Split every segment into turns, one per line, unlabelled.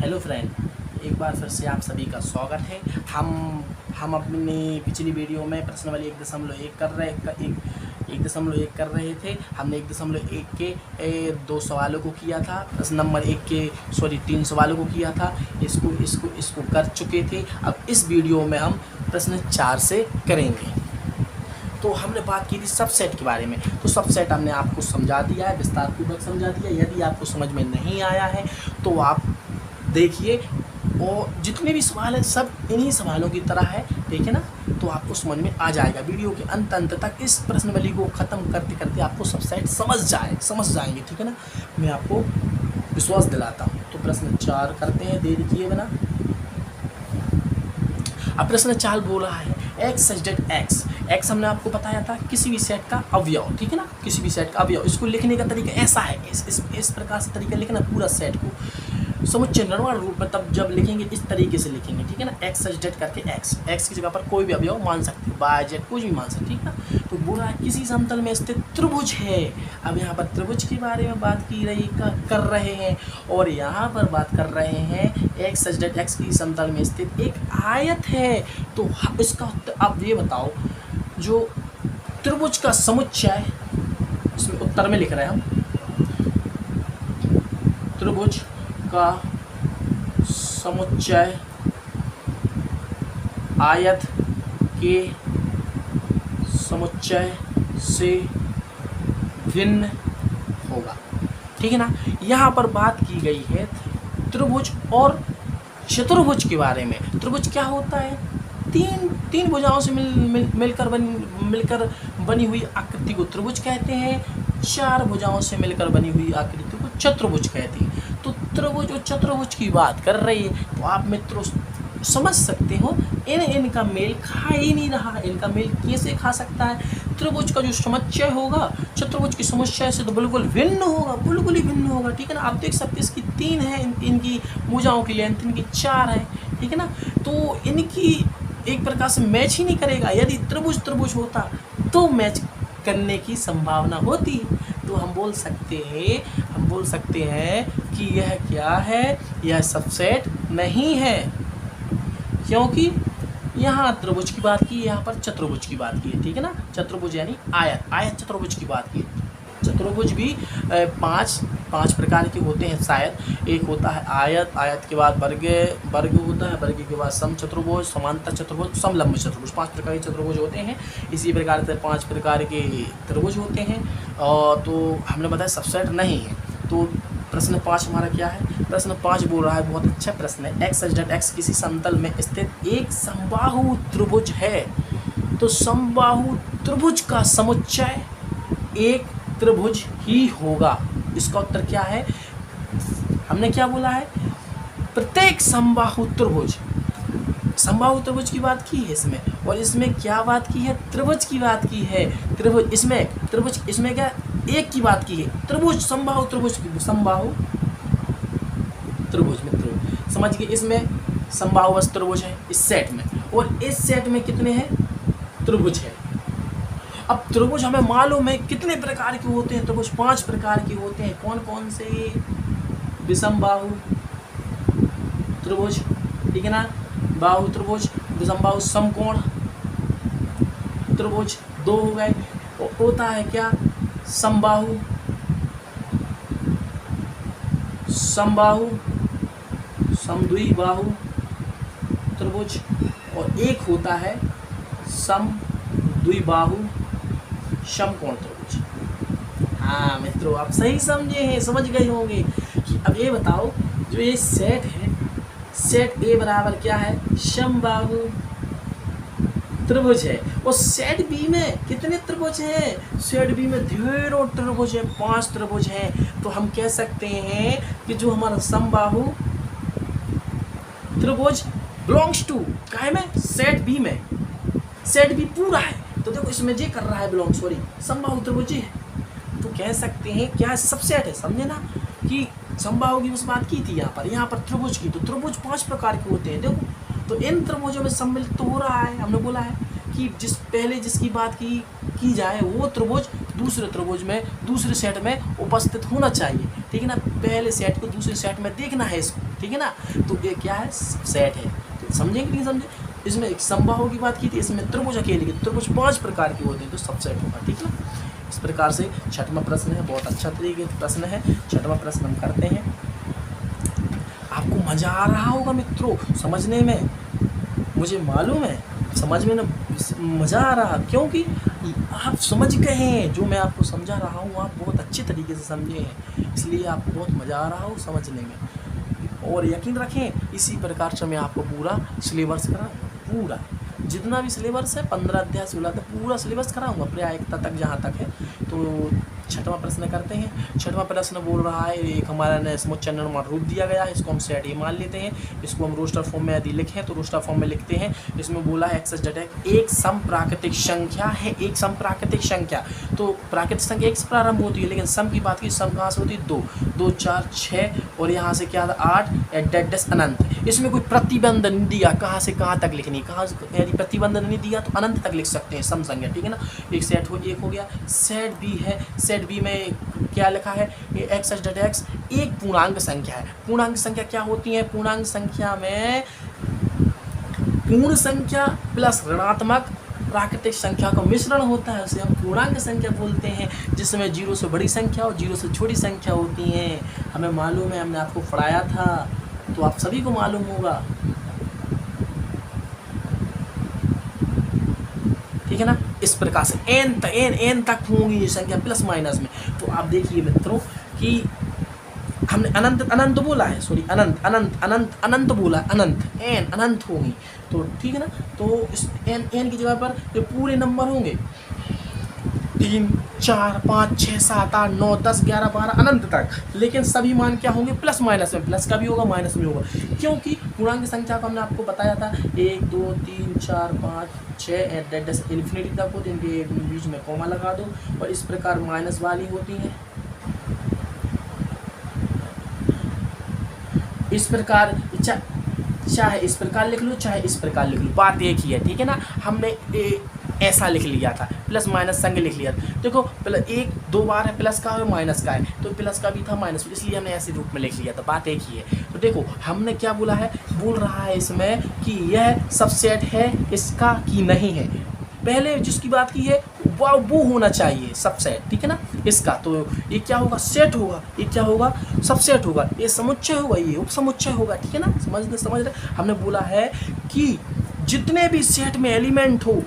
Hello friend, एक बार फिर से आप सभी का स्वागत है। हम अपनी पिछली वीडियो में प्रश्न वाली 1.1 कर रहे थे। हमने 1.1 के 2 सवालों को किया था। प्रश्न नंबर 1 के 3 सवालों को किया था। इसको कर चुके थे। अब इस वीडियो में हम प्रश्न 4 से करेंगे। तो हमने बात की थी सबसेट के बारे में। तो सबसेट हमने आपको समझा दिया है, विस्तारपूर्वक समझा दिया। यदि आपको समझ में नहीं आया है तो आप देखिए, और जितने भी सवाल हैं सब इन्हीं सवालों की तरह है, ठीक है ना। तो आपको समझ में आ जाएगा। वीडियो के अंत तक इस प्रश्नावली को ख़त्म करते करते आपको सबसेट समझ जाएंगे, ठीक है ना। मैं आपको विश्वास दिलाता हूँ। तो प्रश्न 4 करते हैं, देर किए बिना। अब प्रश्न 4 बोल रहा है एक्स सच दैट एक्स हमने आपको बताया था किसी भी सेट का अवयव, ठीक है ना। किसी भी सेट का अवयव, इसको लिखने का तरीका ऐसा है, इस प्रकार से तरीका लिखना पूरा सेट को समुच्चय निर्माण रूप में। तब जब लिखेंगे इस तरीके से लिखेंगे, ठीक है ना। एक्स सच दैट करके एक्स की जगह पर कोई भी अवयव मान सकते, वाई जेड कुछ भी मान सकते, ठीक है ना। तो बोला है किसी समतल में स्थित त्रिभुज है। अब यहाँ पर त्रिभुज के बारे में बात कर रहे हैं, और यहाँ पर बात कर रहे हैं एक्स सच दैट एक्स की समतल में स्थित एक आयत है। तो इसका उत्तर आप ये बताओ, जो त्रिभुज का समुच्चय, इसमें उत्तर में लिख रहे हैं हम, त्रिभुज का समुच्चय आयत के समुच्चय से भिन्न होगा, ठीक है ना। यहाँ पर बात की गई है त्रिभुज और चतुर्भुज के बारे में। त्रिभुज क्या होता है? तीन भुजाओं से मिलकर बनी हुई आकृति को त्रिभुज कहते हैं। 4 भुजाओं से मिलकर बनी हुई आकृति को चतुर्भुज कहते हैं। तो त्रिभुज और चतुर्भुज की बात कर रही है, तो आप मित्रों समझ सकते हो इनका मेल खा ही नहीं रहा। इनका मेल कैसे खा सकता है? त्रिभुज का जो समुच्चय होगा चतुर्भुज की समुच्चय से तो बिल्कुल भिन्न होगा, बिल्कुल ही भिन्न होगा, ठीक है ना। आप देख सकते हैं इसकी 3 है, इनकी भुजाओं की लेंथ इनकी 4 है, ठीक है ना। तो इनकी एक प्रकार से मैच ही नहीं करेगा। यदि त्रिभुज होता तो मैच करने की संभावना होती। तो हम बोल सकते हैं कि यह क्या है? यह सबसेट नहीं है, क्योंकि यहाँ त्रिभुज की बात की, यहाँ पर चतुर्भुज की बात की है, ठीक है ना। चतुर्भुज यानी आयत चतुर्भुज की बात की। चतुर्भुज भी 5 प्रकार के होते हैं शायद। एक होता है आयत के बाद वर्ग होता है, वर्ग के बाद समचतुर्भुज, समांतर चतुर्भुज, समलंब चतुर्भुज। 5 प्रकार के चतुर्भुज होते हैं। इसी प्रकार से 5 प्रकार के त्रिभुज होते हैं। और तो हमने बताया सबसेट नहीं है। तो प्रश्न 5 हमारा क्या है? प्रश्न 5 बोल रहा है, बहुत अच्छा प्रश्न है, एक्स सच दैट एक्स किसी समतल में स्थित एक समबाहु त्रिभुज है। तो समबाहु त्रिभुज का समुच्चय एक त्रिभुज ही होगा। इसका उत्तर क्या है? हमने क्या बोला है? प्रत्येक समबाहु त्रिभुज की बात की है इसमें, और इसमें क्या बात की है? त्रिभुज की बात की है। त्रिभुज इसमें क्या एक की बात की है? त्रिभुज, समबाहु त्रिभुज मित्रों समझ गए। इसमें समबाहु त्रिभुज है इस सेट में, और इस सेट में कितने हैं? त्रिभुज है। अब त्रिभुज हमें मालूम है कितने प्रकार के होते हैं। त्रिभुज 5 प्रकार के होते हैं। कौन कौन से? विषमबाहु त्रिभुज, ठीक है ना। बाहु त्रिभुज, विषमबाहु समकोण त्रिभुज 2 हो गए। और होता है क्या? समबाहु समद्विबाहु त्रिभुज, और एक होता है समद्विबाहु समकोण त्रिभुज। हाँ मित्रों, आप सही समझे हैं, समझ गए होंगे कि अब ये बताओ, जो ये सेट है, सेट ए बराबर क्या है? समबाहु त्रिभुज है। और सेट बी में कितने त्रिभुज हैं? सेट बी में ढेरों त्रिभुज है, 5 त्रिभुज हैं। तो हम कह सकते हैं कि जो हमारा समबाहु त्रिभुज बिलोंग्स टू काय में? सेट बी में। सेट बी पूरा है। तो देखो इसमें जे कर रहा है समबाहु त्रिभुज है। तो कह सकते हैं क्या सबसेट है, समझे ना। कि समबाहु की उस बात की थी यहाँ पर त्रिभुज की। तो त्रिभुज 5 प्रकार के होते हैं, देखो। तो इन त्रिभुजों में सम्मिलित तो हो रहा है। हमने बोला है कि जिसकी बात की जाए वो त्रिभुज दूसरे त्रिभुज में दूसरे सेट में उपस्थित होना चाहिए, ठीक है ना। पहले सेट को दूसरे सेट में देखना है इसको, ठीक है ना। तो ये क्या है, सेट है। तो समझेंगे कि नहीं समझे। इसमें एक समबाहु की बात की थी, इसमें त्रिभुज अकेले की, त्रिभुज 5 प्रकार के होते हैं, तो सबसेट होगा, ठीक है ना। इस प्रकार से छठवां प्रश्न है, बहुत अच्छा तरीके से प्रश्न है। छठवां प्रश्न हम करते हैं। आपको मज़ा आ रहा होगा मित्रों समझने में, मुझे मालूम है समझ में ना मज़ा आ रहा, क्योंकि आप समझ गए हैं जो मैं आपको समझा रहा हूँ, आप बहुत अच्छे तरीके से समझे हैं, इसलिए आपको बहुत मज़ा आ रहा हो समझने में। और यकीन रखें इसी प्रकार से मैं आपको पूरा सिलेबस कराऊँगा, पूरा जितना भी सिलेबस है 15 अध्याय 16 तक पूरा सिलेबस कराऊंगा, प्रायिकता तक जहाँ तक है। तो छठवां प्रश्न करते हैं। छठवां प्रश्न बोल रहा है, एक हमारा ने समुच्चय निर्माण रूप दिया गया है, इसको हम सेट ए मान लेते हैं। इसको हम रोस्टर फॉर्म में यदि लिखें तो रोस्टर फॉर्म में लिखते हैं। इसमें बोला है एक्स जट एक समप्राकृतिक संख्या है, एक समप्राकृतिक संख्या। तो प्राकृतिक संख्या एक से प्रारंभ होती है, लेकिन सम की बात की, सम कहाँ से होती है, 2 2 4 6 और यहाँ से क्या था 8 डेडस अनंत। इसमें कोई प्रतिबंध नहीं दिया कहाँ से कहाँ तक लिखनी, कहाँ से यदि प्रतिबंध नहीं दिया तो अनंत तक लिख सकते हैं सम संख्या, ठीक है ना। एक सेट हो गया। सेट बी है, सेट बी में क्या लिखा है, ये एक्स डट एक्स एक पूर्णांक संख्या है। पूर्णांक संख्या क्या होती है, पूर्णांक संख्या में पूर्ण संख्या प्लस ऋणात्मक प्राकृतिक संख्या का मिश्रण होता है, उसे हम पूर्णांक संख्या बोलते हैं, जिसमें 0 से बड़ी संख्या और 0 से छोटी संख्या होती हैं। हमें मालूम है, हमने आपको पढ़ाया था, तो आप सभी को मालूम होगा, ठीक है ना। इस प्रकार से n तक होंगी ये संख्या प्लस माइनस में। तो आप देखिए मित्रों कि हमने अनंत बोला है, सॉरी अनंत बोला, अनंत होंगी, तो ठीक है ना। तो इस n की जगह पर ये पूरे नंबर होंगे 3 4 5 6 7 8 9 10 11 12 अनंत तक, लेकिन सभी मान क्या होंगे, प्लस माइनस में, प्लस का भी होगा माइनस में होगा, क्योंकि पूर्णांक संख्या को हमने आपको बताया था 1 2 3 4 5 6 डेडस इन्फिनिटी तक होती है, इनके बीच में कॉमा लगा दो, और इस प्रकार माइनस वाली होती हैं। इस प्रकार चाहे इस प्रकार लिख लो चाहे इस प्रकार लिख लो, बात एक ही है, ठीक है ना। हमने ऐसा लिख लिया था, प्लस माइनस संग लिख लिया था। देखो प्लस 1 2 बार है, प्लस का है माइनस का है, तो प्लस का भी था माइनस, इसलिए हमने ऐसे रूप में लिख लिया था, बात एक ही है। तो देखो हमने क्या बोला है, बोल रहा है इसमें कि यह सबसेट है इसका कि नहीं है। पहले जिसकी बात की है वो होना चाहिए सबसेट, ठीक है ना इसका। तो ये क्या होगा, सेट होगा, ये क्या होगा, सबसेट होगा, ये समुच्चय होगा, ये उपसमुच्चय होगा, ठीक है ना। समझ रहे। हमने बोला है कि जितने भी सेट में एलिमेंट हो,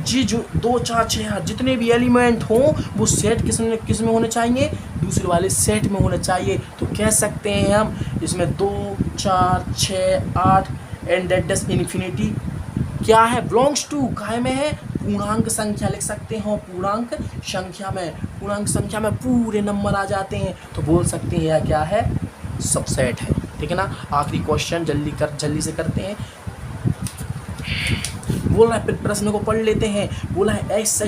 जी जो 2 4 6 8 जितने भी एलिमेंट हो वो सेट किस में होने चाहिए, दूसरे वाले सेट में होने चाहिए। तो कह सकते हैं हम इसमें 2 4 6 8 एंड डेडस इन्फिनिटी क्या है, बिलोंग्स टू काहे में है, पूर्णांक संख्या लिख सकते हैं, पूर्णांक संख्या में पूरे नंबर आ जाते हैं, तो बोल सकते हैं यह क्या है, सबसेट है, ठीक है ना। आखिरी क्वेश्चन जल्दी से करते हैं। बोल रहा है, फिर प्रश्न को पढ़ लेते हैं। बोला है x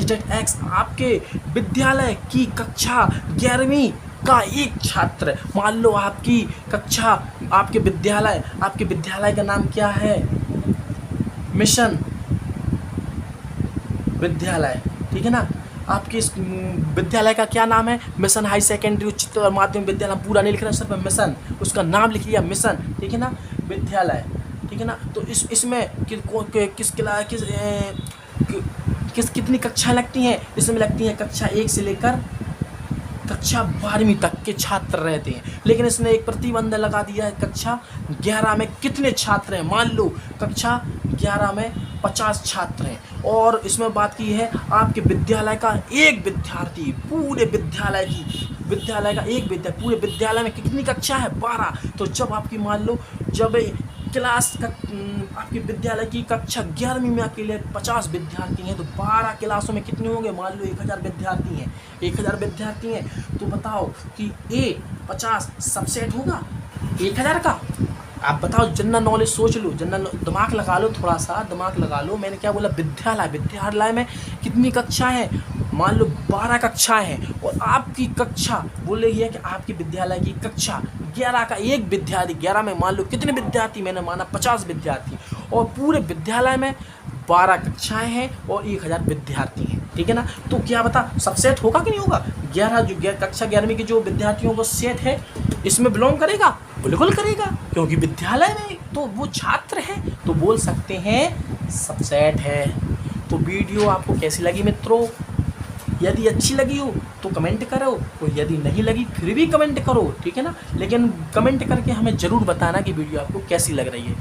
आपके विद्यालय की कक्षा 11वीं का एक छात्र, मान लो आपकी कक्षा, आपके विद्यालय का नाम क्या है, मिशन विद्यालय, ठीक है ना। आपके इस विद्यालय का क्या नाम है, मिशन हाई सेकेंडरी उच्चतर माध्यमिक विद्यालय, पूरा नहीं लिख रहा सिर्फ मिशन, उसका नाम लिख लिया मिशन, ठीक है ना, विद्यालय, ठीक है ना। तो इसमें कितनी कक्षा लगती हैं, इसमें लगती हैं कक्षा 1 से लेकर कक्षा 12वीं तक के छात्र रहते हैं, लेकिन इसने एक प्रतिबंध लगा दिया है, कक्षा 11 में कितने छात्र हैं। मान लो कक्षा 11 में 50 छात्र हैं, और इसमें बात की है आपके विद्यालय का एक विद्यार्थी, पूरे विद्यालय का एक विद्यार्थी, पूरे विद्यालय में कितनी कक्षा है, 12। तो जब आपकी मान लो जब क्लास का आपके विद्यालय की कक्षा 11वीं में अकेले 50 विद्यार्थी हैं, तो 12 क्लासों में कितने होंगे, मान लो 1000 विद्यार्थी हैं, 1000 विद्यार्थी हैं, तो बताओ कि ए 50 सबसेट होगा 1000 का। आप बताओ, जनरल नॉलेज सोच लो, दिमाग लगा लो, थोड़ा सा दिमाग लगा लो। मैंने क्या बोला, विद्यालय में कितनी कक्षाएं हैं, मान लो 12 कक्षाएं हैं, और आपकी कक्षा बोल रही है कि आपके विद्यालय की कक्षा 11 का एक विद्यार्थी, 11 में मान लो कितने विद्यार्थी, मैंने माना 50 विद्यार्थी, और पूरे विद्यालय में 12 कक्षाएं हैं और 1000 विद्यार्थी हैं। ठीक है ना। तो क्या बता सब सेट होगा कि नहीं होगा? कक्षा 11वीं के जो विद्यार्थियों को सेट है इसमें बिलोंग करेगा? बिल्कुल करेगा, क्योंकि विद्यालय में तो वो छात्र है, तो बोल सकते हैं सब सेट है। तो वीडियो आपको कैसी लगी मित्रों? यदि अच्छी लगी हो तो कमेंट करो, और यदि नहीं लगी फिर भी कमेंट करो, ठीक है ना। लेकिन कमेंट करके हमें ज़रूर बताना कि वीडियो आपको कैसी लग रही है।